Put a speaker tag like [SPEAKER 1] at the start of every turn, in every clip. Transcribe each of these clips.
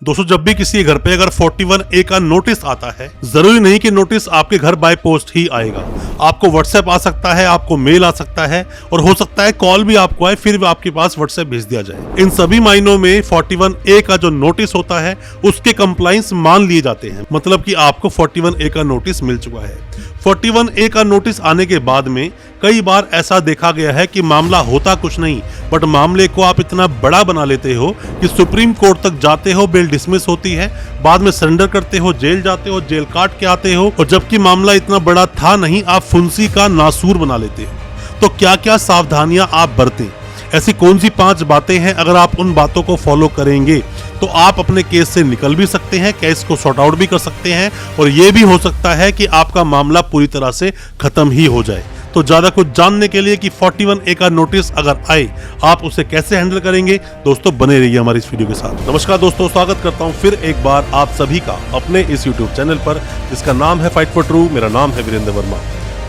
[SPEAKER 1] दोस्तों जब भी किसी घर पे अगर 41A का नोटिस आता है, जरूरी नहीं कि नोटिस आपके घर बाय पोस्ट ही आएगा। आपको व्हाट्सएप आ सकता है, आपको मेल आ सकता है और हो सकता है कॉल भी आपको आए, फिर भी आपके पास व्हाट्सएप भेज दिया जाए। इन सभी मायनों में 41A का जो नोटिस होता है उसके कंप्लायंस मान लिए जाते हैं, मतलब कि आपको 41A का नोटिस मिल चुका है। 41A का नोटिस आने के बाद में कई बार ऐसा देखा गया है कि मामला होता कुछ नहीं, बट मामले को आप इतना बड़ा बना लेते हो कि सुप्रीम कोर्ट तक जाते हो, बेल डिसमिस होती है, बाद में सरेंडर करते हो, जेल जाते हो, जेल काट के आते हो, और जबकि मामला इतना बड़ा था नहीं, आप फुंसी का नासूर बना लेते हो। तो क्या क्या सावधानियां आप बरतें, ऐसी कौन सी 5 बातें हैं, अगर आप उन बातों को फॉलो करेंगे तो आप अपने केस से निकल भी सकते हैं, केस को सॉर्ट आउट भी कर सकते हैं, और ये भी हो सकता है कि आपका मामला पूरी तरह से खत्म ही हो जाए। तो ज्यादा कुछ जानने के लिए कि 41A का नोटिस अगर आए आप उसे कैसे हैंडल करेंगे, दोस्तों बने रहिए हमारी इस वीडियो के साथ। नमस्कार दोस्तों, स्वागत करता हूं फिर एक बार आप सभी का अपने इस YouTube चैनल पर, जिसका नाम है फाइट फॉर ट्रू। मेरा नाम है वीरेंद्र वर्मा।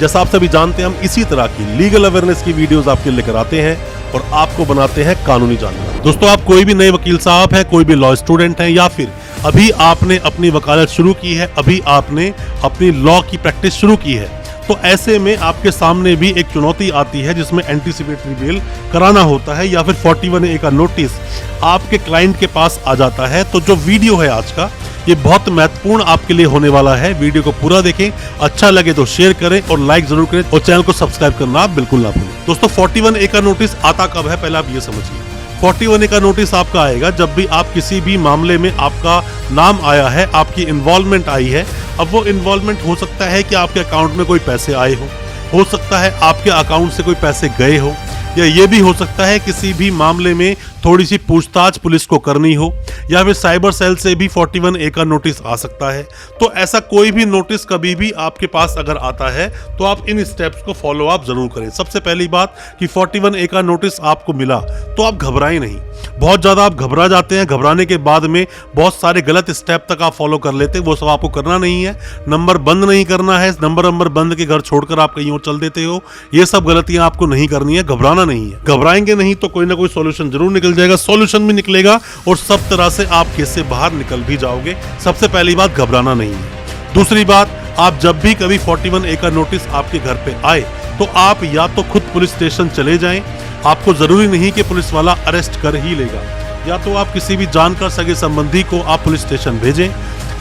[SPEAKER 1] जैसा आप सभी जानते हैं, हम इसी तरह की लीगल अवेयरनेस की वीडियोस आपके लेकर आते हैं और आपको बनाते हैं कानूनी जानकार। दोस्तों आप कोई भी नए वकील साहब हैं, कोई भी लॉ स्टूडेंट हैं, या फिर अभी आपने अपनी वकालत शुरू की है, अभी आपने अपनी लॉ की प्रैक्टिस शुरू की है, तो ऐसे में आपके सामने भी एक चुनौती आती है जिसमें एंटीसिपेटरी बेल कराना होता है, या फिर 41A का नोटिस आपके क्लाइंट के पास आ जाता है। तो जो वीडियो है आज का, ये बहुत महत्वपूर्ण आपके लिए होने वाला है। वीडियो को पूरा देखें, अच्छा लगे तो शेयर करें और लाइक जरूर करें, और चैनल को सब्सक्राइब करना आप बिल्कुल ना भूलें। दोस्तों 41A का नोटिस आता कब है, पहले आप ये समझिए। 41A का नोटिस आपका आएगा जब भी आप किसी भी मामले में आपका नाम आया है, आपकी इन्वॉल्वमेंट आई है। अब वो इन्वॉल्वमेंट हो सकता है कि आपके अकाउंट में कोई पैसे आए हो सकता है आपके अकाउंट से कोई पैसे गए हो, या ये भी हो सकता है किसी भी मामले में थोड़ी सी पूछताछ पुलिस को करनी हो, या फिर साइबर सेल से भी 41A का नोटिस आ सकता है। तो ऐसा कोई भी नोटिस कभी भी आपके पास अगर आता है तो आप इन स्टेप्स को फॉलो आप जरूर करें। सबसे पहली बात कि 41A का नोटिस आपको मिला तो आप घबराएं नहीं। बहुत ज़्यादा आप घबरा जाते हैं, घबराने के बाद में बहुत सारे गलत स्टेप तक आप फॉलो कर लेते हैं, वो सब आपको करना नहीं है। नंबर बंद नहीं करना है, नंबर बंद के घर छोड़कर आप कहीं और चल देते हो, ये सब गलतियां आपको नहीं करनी है। घबराना नहीं है, घबराएंगे नहीं तो कोई ना कोई सॉल्यूशन जरूर निकल जाएगा, सॉल्यूशन भी निकलेगा और सब तरह से आप केस से बाहर निकल भी जाओगे। सबसे पहली बात घबराना नहीं है। दूसरी बात, आप जब भी कभी 41A का नोटिस आपके घर पे आए तो आप या तो खुद पुलिस स्टेशन चले जाएं, आपको जरूरी नहीं कि पुलिस वाला अरेस्ट कर ही लेगा, या तो आप किसी भी जानकार सगे संबंधी को आप पुलिस स्टेशन भेजें।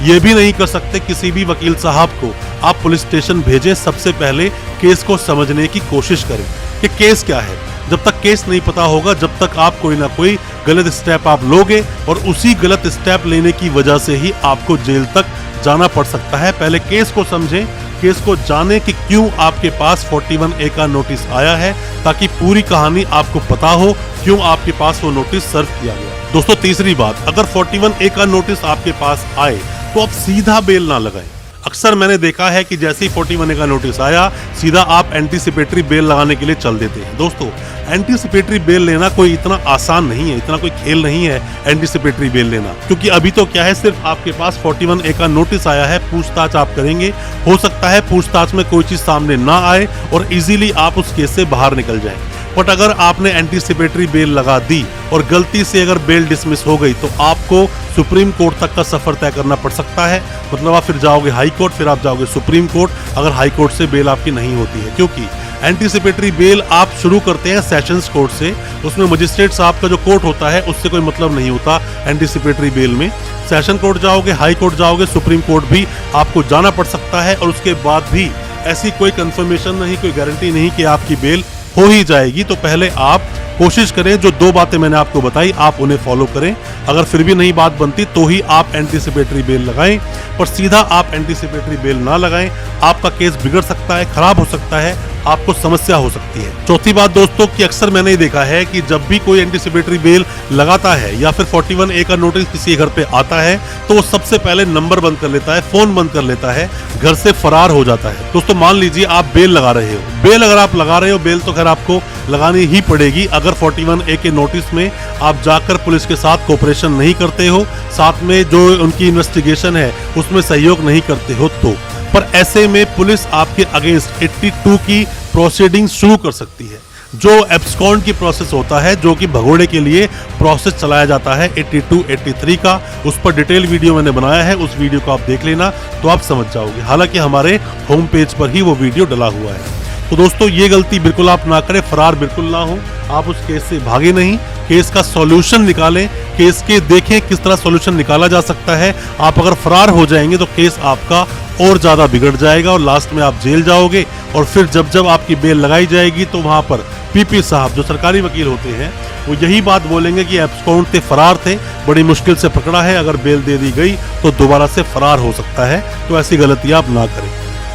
[SPEAKER 1] ये भी नहीं कर सकते किसी भी वकील साहब को आप पुलिस स्टेशन भेजें। सबसे पहले केस को समझने की कोशिश करें कि केस क्या है। जब तक केस नहीं पता होगा, जब तक आप कोई ना कोई गलत स्टेप आप लोगे, और उसी गलत स्टेप लेने की वजह से ही आपको जेल तक जाना पड़ सकता है। पहले केस को समझें, केस को जाने कि क्यों आपके पास 41A का नोटिस आया है, ताकि पूरी कहानी आपको पता हो क्यों आपके पास वो नोटिस सर्व किया गया। दोस्तों तीसरी बात, अगर 41A का नोटिस आपके पास आए तो आप सीधा बेल ना लगाएं। अक्सर मैंने देखा है कि जैसे ही 41A का नोटिस आया, सीधा आप एंटीसिपेटरी बेल लगाने के लिए चल देते हैं। दोस्तों एंटीसिपेटरी बेल लेना कोई इतना आसान नहीं है, इतना कोई खेल नहीं है एंटीसिपेटरी बेल लेना, क्योंकि अभी तो क्या है, सिर्फ आपके पास 41A का नोटिस आया है, पूछताछ आप करेंगे। हो सकता है पूछताछ में कोई चीज सामने ना आए और इजीली आप उस केस से बाहर निकल जाएं। बट अगर आपने एंटीसिपेटरी बेल लगा दी और गलती से अगर बेल डिसमिस हो गई तो आपको सुप्रीम कोर्ट तक का सफर तय करना पड़ सकता है। मतलब आप फिर जाओगे हाई कोर्ट, फिर आप जाओगे सुप्रीम कोर्ट, अगर हाई कोर्ट से बेल आपकी नहीं होती है। क्योंकि एंटीसिपेटरी बेल आप शुरू करते हैं सेशंस कोर्ट से, उसमें मजिस्ट्रेट साहब का जो कोर्ट होता है उससे कोई मतलब नहीं होता एंटीसिपेटरी बेल में। सेशन कोर्ट जाओगे, हाई कोर्ट जाओगे, सुप्रीम कोर्ट भी आपको जाना पड़ सकता है, और उसके बाद भी ऐसी कोई कंफर्मेशन नहीं, कोई गारंटी नहीं कि आपकी बेल हो ही जाएगी। तो पहले आप कोशिश करें, जो 2 बातें मैंने आपको बताई आप उन्हें फॉलो करें। अगर फिर भी नहीं बात बनती तो ही आप एंटीसिपेटरी बेल लगाएं, पर सीधा आप एंटीसिपेटरी बेल ना लगाएं। आपका केस बिगड़ सकता है, खराब हो सकता है, आपको समस्या हो सकती है। चौथी बात दोस्तों कि अक्सर मैंने ये देखा है कि जब भी कोई एंटीसिपेटरी बेल लगाता है या फिर 41A का नोटिस किसी घर पे आता है तो वो सबसे पहले नंबर बंद कर लेता है, फोन बंद कर लेता है, घर से फरार हो जाता है। दोस्तों मान लीजिए आप बेल लगा रहे हो, बेल अगर आप लगा रहे हो, बेल तो खैर आपको लगानी ही पड़ेगी अगर 41A के नोटिस में आप जाकर पुलिस के साथ कोऑपरेशन नहीं करते हो, साथ में जो उनकी इन्वेस्टिगेशन है उसमें सहयोग नहीं करते हो तो। पर ऐसे में पुलिस आपके अगेंस्ट 82 की प्रोसीडिंग शुरू कर सकती है। जो एब्सकॉन्ड की प्रोसेस होता है, जो कि भगोड़े के लिए प्रोसेस चलाया जाता है 82, 83 का, उस पर डिटेल वीडियो मैंने बनाया है, उस वीडियो को आप देख लेना तो आप समझ जाओगे। हालांकि हमारे होम पेज पर ही वो वीडियो डला हुआ है। तो दोस्तों ये गलती बिल्कुल आप ना करें, फरार बिल्कुल ना हो, आप उस केस से भागे नहीं, केस का सॉल्यूशन निकालें, केस के देखें किस तरह सॉल्यूशन निकाला जा सकता है। आप अगर फरार हो जाएंगे तो केस आपका और ज्यादा बिगड़ जाएगा और लास्ट में आप जेल जाओगे। और फिर जब आपकी बेल लगाई जाएगी तो वहां पर पीपी साहब जो सरकारी वकील होते हैं वो यही बात बोलेंगे कि एब्सकॉन्ड थे, फरार थे, बड़ी मुश्किल से पकड़ा है, अगर बेल दे दी गई तो दोबारा से फरार हो सकता है। तो ऐसी गलती आप ना करें।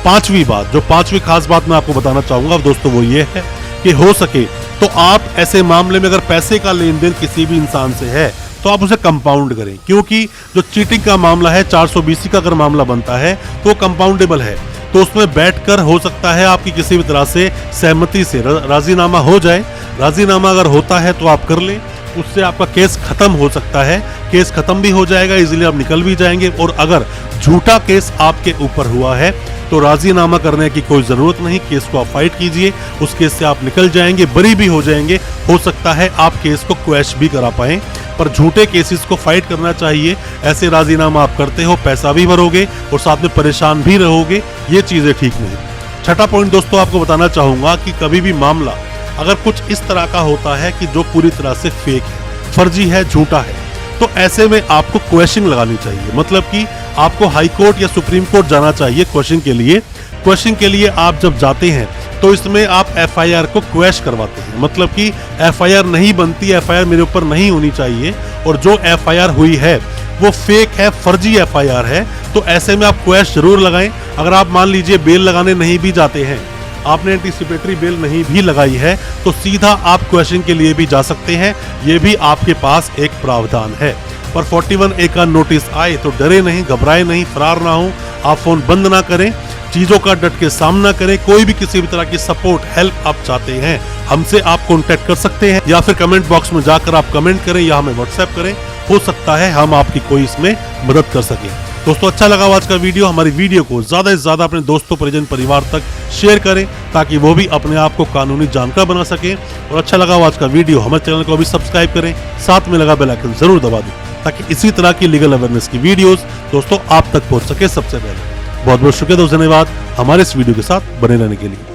[SPEAKER 1] पांचवी खास बात मैं आपको बताना चाहूंगा दोस्तों वो ये है कि हो सके तो आप ऐसे मामले में अगर पैसे का लेन देन किसी भी इंसान से है तो आप उसे कंपाउंड करें, क्योंकि जो चीटिंग का मामला है 420 का अगर मामला बनता है तो कंपाउंडेबल है। तो उसमें बैठकर हो सकता है आपकी किसी भी तरह से सहमति से राजीनामा हो जाए। राजीनामा अगर होता है तो आप कर लें, उससे आपका केस खत्म हो सकता है, केस खत्म भी हो जाएगा, इजीली आप निकल भी जाएंगे। और अगर झूठा केस आपके ऊपर हुआ है तो राजीनामा करने की कोई जरूरत नहीं, केस को आप फाइट कीजिए, उस केस से आप निकल जाएंगे, बरी भी हो जाएंगे। हो सकता है आप केस को क्वैश भी करा पाएं, पर झूठे केसेस को फाइट करना चाहिए। ऐसे राजीनामा आप करते हो, पैसा भी भरोगे और साथ में परेशान भी रहोगे, ये चीजें ठीक नहीं। छठा पॉइंट दोस्तों आपको बताना चाहूंगा कि कभी भी मामला अगर कुछ इस तरह का होता है कि जो पूरी तरह से फेक है, फर्जी है, झूठा है, तो ऐसे में आपको क्वेश्चन लगानी चाहिए। मतलब कि आपको हाई कोर्ट या सुप्रीम कोर्ट जाना चाहिए क्वेश्चन के लिए। क्वेश्चन के लिए आप जब जाते हैं तो इसमें आप एफआईआर को क्वैश करवाते हैं, मतलब कि एफआईआर नहीं बनती, एफआईआर मेरे ऊपर नहीं होनी चाहिए और जो एफआईआर हुई है वो फेक है, फर्जी एफआईआर है। तो ऐसे में आप क्वैश जरूर लगाएं। अगर आप मान लीजिए बेल लगाने नहीं भी जाते हैं, आपने एंटीसिपेटरी बेल नहीं भी लगाई है, तो सीधा आप क्वेश्चन के लिए भी जा सकते हैं, ये भी आपके पास एक प्रावधान है। पर 41A का नोटिस आए तो डरे नहीं, घबराए नहीं, फरार ना हो, आप फोन बंद ना करें, चीजों का डट के सामना करें। कोई भी किसी भी तरह की सपोर्ट, हेल्प आप चाहते हैं, हमसे आप कांटेक्ट कर सकते हैं, या फिर कमेंट बॉक्स में जाकर आप कमेंट करें या हमें व्हाट्सएप करें, हो सकता है हम आपकी कोई इसमें मदद कर सकें। दोस्तों अच्छा लगा आज का वीडियो, हमारी वीडियो को ज्यादा से ज्यादा अपने दोस्तों, परिजन, परिवार तक शेयर करें ताकि वो भी अपने आप को कानूनी जानकार बना सके। और अच्छा लगा आज का वीडियो, हमारे चैनल को भी सब्सक्राइब करें, साथ में लगा बेल आइकन जरूर दबा दें ताकि इसी तरह की लीगल अवेयरनेस की वीडियोस दोस्तों आप तक पहुंच सके सबसे पहले। बहुत बहुत शुक्रिया दोस्तों, धन्यवाद हमारे इस वीडियो के साथ बने रहने के लिए।